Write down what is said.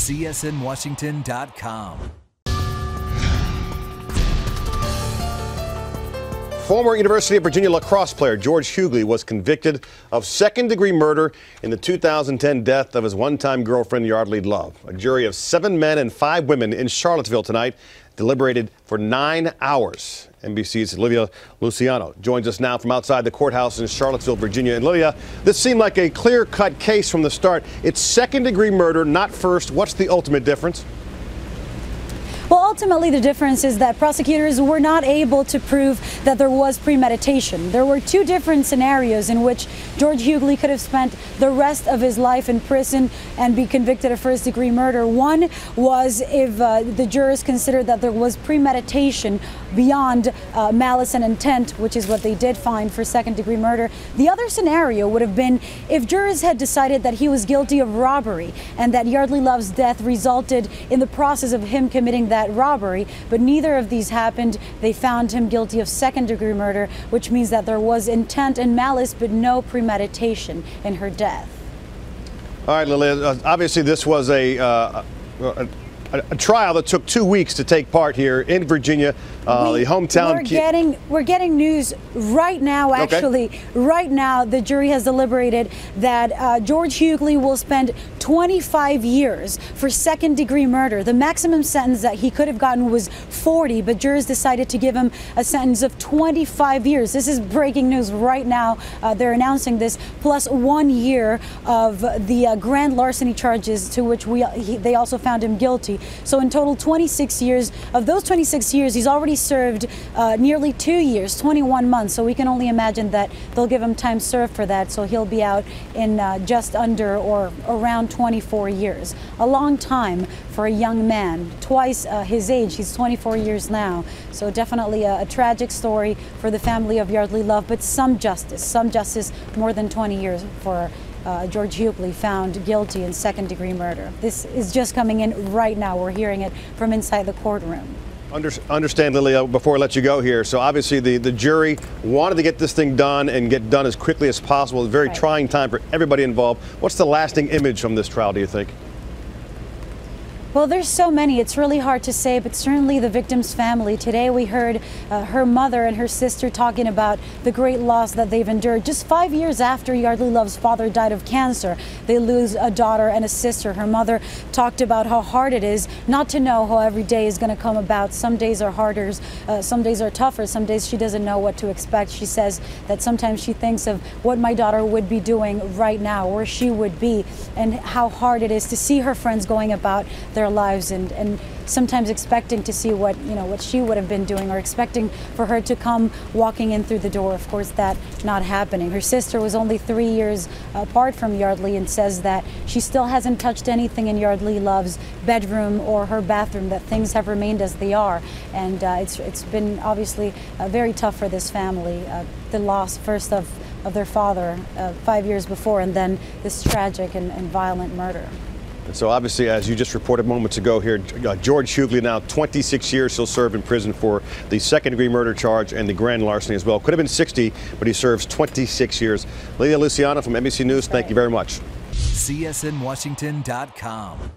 csnwashington.com. Former University of Virginia lacrosse player George Hughley was convicted of second-degree murder in the 2010 death of his one-time girlfriend Yardley Love. A jury of 7 men and 5 women in Charlottesville tonight deliberated for 9 hours. NBC's Lilia Luciano joins us now from outside the courthouse in Charlottesville, Virginia. And Lilia, this seemed like a clear-cut case from the start. It's second-degree murder, not first. What's the ultimate difference? Well, ultimately, the difference is that prosecutors were not able to prove that there was premeditation. There were 2 different scenarios in which George Hughley could have spent the rest of his life in prison and be convicted of first-degree murder. One was if the jurors considered that there was premeditation beyond malice and intent, which is what they did find for second-degree murder. The other scenario would have been if jurors had decided that he was guilty of robbery and that Yardley Love's death resulted in the process of him committing that robbery, but neither of these happened. They found him guilty of second-degree murder, which means that there was intent and malice, but no premeditation in her death. All right, Lilia, obviously this was a trial that took 2 weeks to take part here in Virginia. The hometown. We're getting news right now. Actually, right now, the jury has deliberated that George Hughley will spend 25 years for second-degree murder. The maximum sentence that he could have gotten was 40, but jurors decided to give him a sentence of 25 years. This is breaking news right now. They're announcing this, plus 1 year of the grand larceny charges to which they also found him guilty. So in total, 26 years. Of those 26 years, he's already served nearly 2 years, 21 months. So we can only imagine that they'll give him time served for that. So he'll be out in just under or around 24 years. A long time for a young man, twice his age. He's 24 years now. So definitely a tragic story for the family of Yardley Love, but some justice, more than 20 years for George Hughley found guilty in second-degree murder. This is just coming in right now. We're hearing it from inside the courtroom. Understand, Lilia, before I let you go here. So obviously the jury wanted to get this thing done and get done as quickly as possible. It's a very trying time for everybody involved. What's the lasting image from this trial, do you think? Well, there's so many. It's really hard to say, but certainly the victim's family. Today we heard her mother and her sister talking about the great loss that they've endured. Just 5 years after Yardley Love's father died of cancer, they lose a daughter and a sister. Her mother talked about how hard it is not to know how every day is going to come about. Some days are harder, some days are tougher, some days she doesn't know what to expect. She says that sometimes she thinks of what my daughter would be doing right now, where she would be, and how hard it is to see her friends going about their lives and sometimes expecting to see what she would have been doing, or expecting for her to come walking in through the door. Of course, that not happening. Her sister was only 3 years apart from Yardley and says that she still hasn't touched anything in Yardley Love's bedroom or her bathroom, that things have remained as they are. And it's been obviously very tough for this family. The loss first of their father 5 years before, and then this tragic and violent murder. And so obviously, as you just reported moments ago here, George Hughley, now 26 years he'll serve in prison for the second-degree murder charge and the grand larceny as well. Could have been 60, but he serves 26 years. Lilia Luciano from NBC News, thank you very much. csnwashington.com.